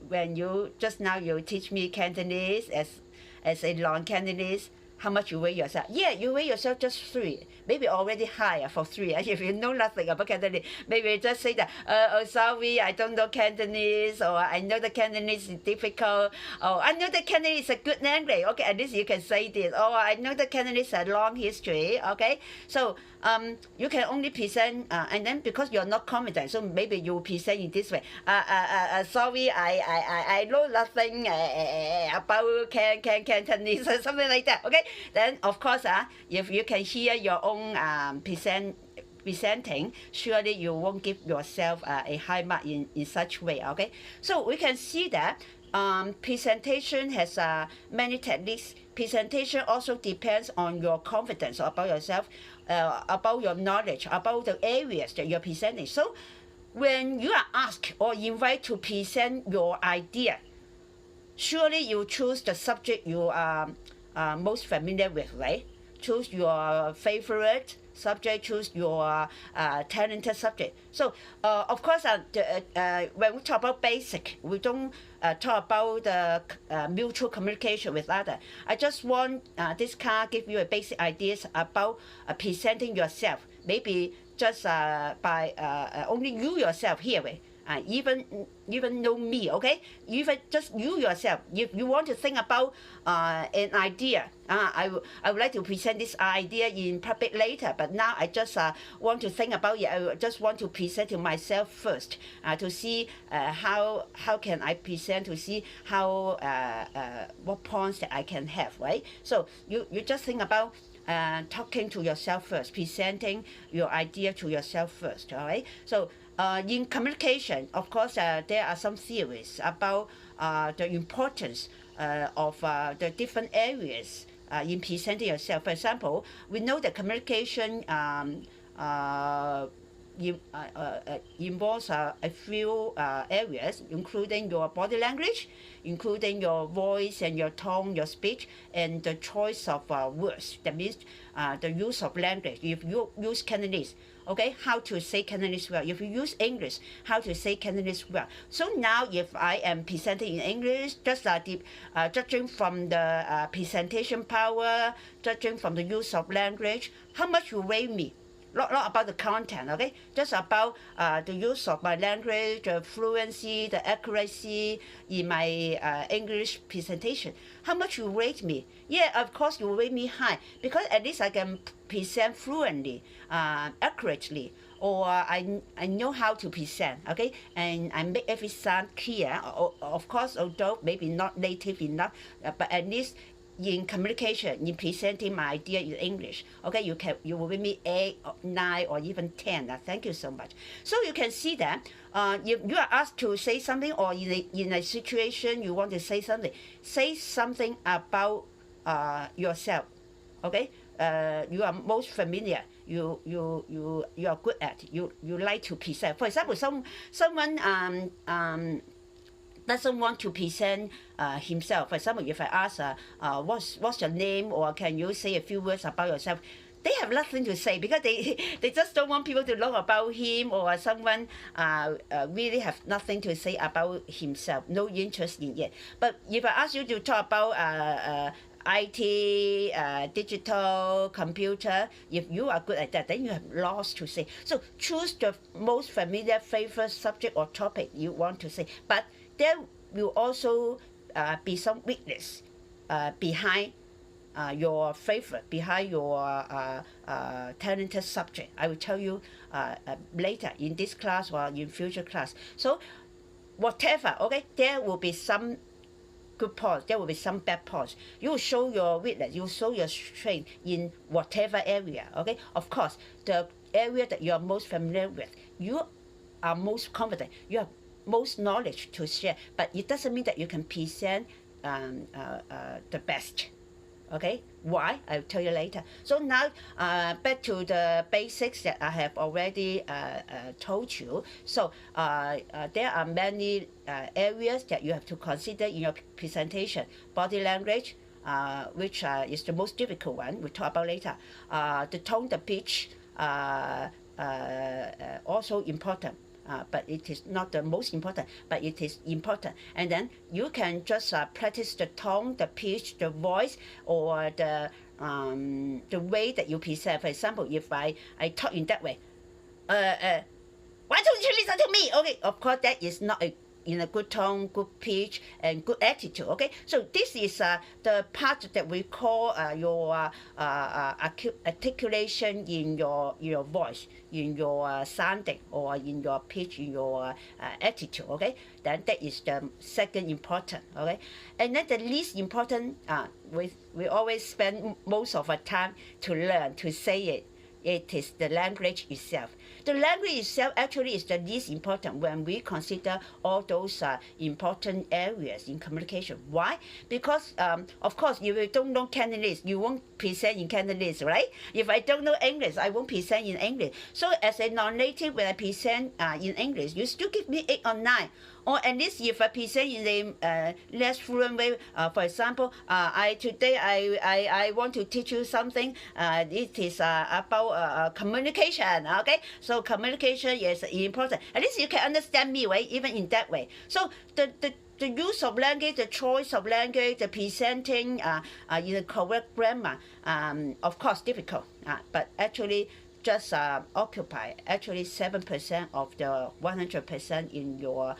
when you just now you teach me Cantonese as a non-Cantonese, how much you weigh yourself? Yeah, you weigh yourself just 3, maybe already higher for 3. If you know nothing about Cantonese, maybe just say that, oh, sorry, I don't know Cantonese, or I know the Cantonese is difficult, or I know the Cantonese is a good language. Okay, at least you can say this. Oh, I know the Cantonese has a long history. Okay, so you can only present, and then because you're not confident, so maybe you present in this way. Sorry, I know nothing about Cantonese or something like that. Okay, then of course, if you can hear your own presenting, surely you won't give yourself a high mark in such way. Okay, so we can see that presentation has many techniques. Presentation also depends on your confidence about yourself, about your knowledge, about the areas that you're presenting. So when you are asked or invited to present your idea, surely you choose the subject you are most familiar with, right? Choose your favorite subject, choose your talented subject. So of course, when we talk about basic, we don't talk about the mutual communication with others. I just want this card give you a basic ideas about presenting yourself. Maybe just by only you yourself here. Even know me, okay? Even just you yourself. If you want to think about an idea, I would like to present this idea in public later, but now I just want to think about it. I just want to present to myself first, to see how can I present, to see how what points that I can have, right? So you just think about talking to yourself first, presenting your idea to yourself first, all right? So in communication, of course, there are some theories about the importance of the different areas in presenting yourself. For example, we know that communication involves a few areas, including your body language, including your voice and your tone, your speech, and the choice of words. That means the use of language. If you use Cantonese, okay, how to say Cantonese well. If you use English, how to say Cantonese well. So now if I am presenting in English, just judging from the presentation power, judging from the use of language, how much you rate me? Not about the content, okay? Just about the use of my language, the fluency, the accuracy in my English presentation. How much you rate me? Yeah, of course you rate me high, because at least I can present fluently, accurately, or I know how to present, okay? And I make every sound clear. Of course, although maybe not native enough, but at least in communication, in presenting my idea in English, okay, you will give me 8, or 9, or even 10. Thank you so much. So you can see that if you are asked to say something, or in a situation you want to say something about yourself, okay? You are most familiar. You are good at. You like to present. For example, someone doesn't want to present himself. For example, if I ask, what's your name, or can you say a few words about yourself? They have nothing to say, because they just don't want people to know about him, or someone really have nothing to say about himself, no interest in it. But if I ask you to talk about IT, digital, computer, if you are good at that, then you have lots to say. So choose the most familiar, favorite subject or topic you want to say. But there will also be some weakness behind your favorite, behind your talented subject. I will tell you later in this class or in future class. So whatever, okay, there will be some good points, there will be some bad points. You will show your weakness, you will show your strength in whatever area, okay? Of course, the area that you are most familiar with, you are most confident, you have most knowledge to share, but it doesn't mean that you can present the best. Okay, why? I'll tell you later. So now back to the basics that I have already told you. So there are many areas that you have to consider in your presentation. Body language, which is the most difficult one, we'll talk about later. The tone, the pitch, also important. but it is not the most important, but it is important. And then you can just practice the tone, the pitch, the voice, or the way that you present. For example, if I talk in that way, why don't you listen to me? Okay, of course that is not in a good tone, good pitch, and good attitude. Okay, so this is the part that we call your articulation in your voice, in your sounding, or in your pitch, in your attitude. Okay, then that is the second important. Okay, and then the least important, we always spend most of our time to learn to say it. It is the language itself. The language itself actually is the least important when we consider all those important areas in communication. Why? Because, of course, if you don't know Cantonese, you won't present in Cantonese, right? If I don't know English, I won't present in English. So as a non-native, when I present in English, you still give me 8 or 9. Or at least if I present in a less fluent way, for example, today I want to teach you something. It is about communication. Okay, so communication is important. At least you can understand me, right? Even in that way. So the use of language, the choice of language, the presenting in the correct grammar, of course difficult, but actually just occupy actually 7% of the 100% in your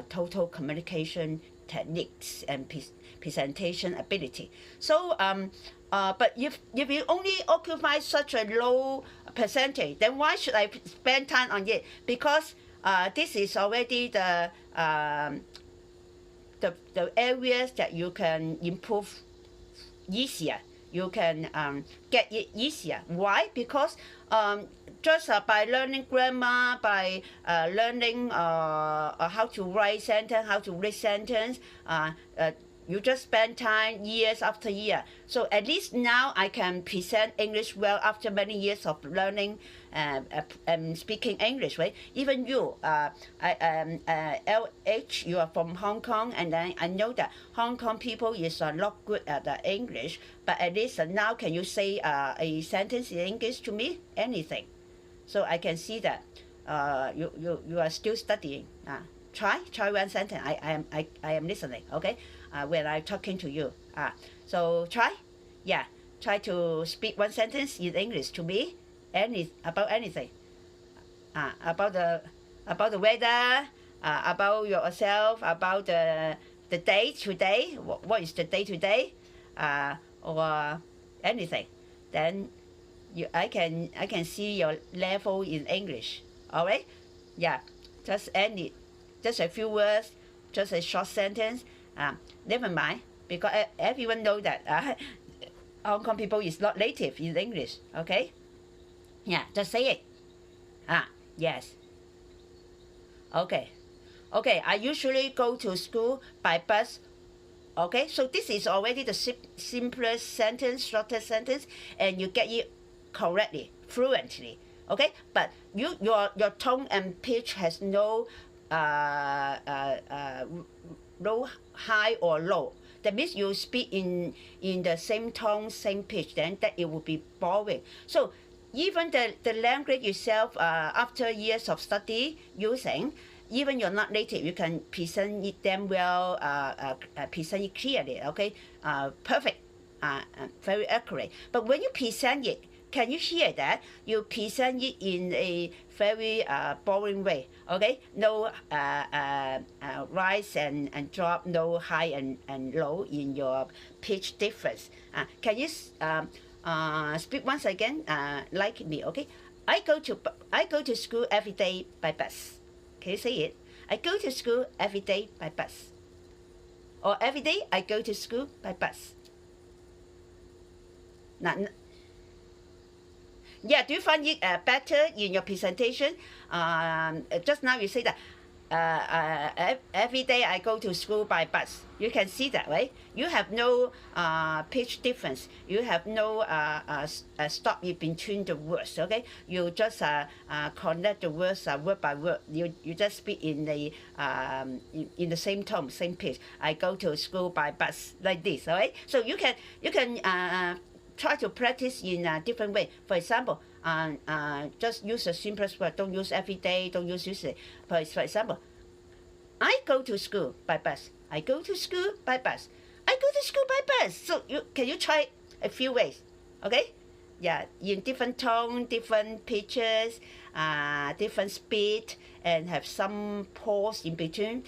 total communication techniques and presentation ability. So, but if you only occupy such a low percentage, then why should I spend time on it? Because this is already the areas that you can improve easier. You can get it easier. Why? Because just by learning grammar, by learning how to write sentence, how to read sentence, you just spend time years after year. So at least now I can present English well after many years of learning and speaking English, right? Even you, LH, you are from Hong Kong, and then I know that Hong Kong people is not good at English, but at least now can you say a sentence in English to me? Anything. So I can see that you are still studying. Try one sentence. I am listening. Okay, when I'm talking to you. So try to speak one sentence in English to me. About anything. About the weather. About yourself. About the day today. What is the day today? Or anything. Then I can see your level in English. All right. Yeah. Just a few words, just a short sentence. Never mind, because everyone knows that Hong Kong people is not native in English. Okay? Yeah, just say it. Yes. Okay. I usually go to school by bus. Okay, so this is already the simplest sentence, shortest sentence, and you get it correctly, fluently. Okay, but your tone and pitch has no no high or low. That means you speak in the same tone, same pitch, then that it will be boring. So even the language itself, after years of study using, even you're not native, you can present it them well, present it clearly. Okay, perfect, very accurate. But when you present it, can you hear that? You present it in a very boring way, okay? No rise and drop, no high and low in your pitch difference. Can you speak once again like me, okay? I go to school every day by bus. Can you say it? I go to school every day by bus. Or every day I go to school by bus. Now, yeah, do you find it better in your presentation? Just now you say that every day I go to school by bus. You can see that, right? You have no pitch difference. You have no stop in between the words, okay? You just connect the words word by word. You just speak in the same tone, same pitch. I go to school by bus, like this, all right? So you can try to practice in a different way. For example, Just use the simplest word. Don't use every day. Don't use usually. For example, I go to school by bus. I go to school by bus. I go to school by bus. So can you try a few ways? Okay? Yeah, in different tone, different pitches, different speed, and have some pause in between.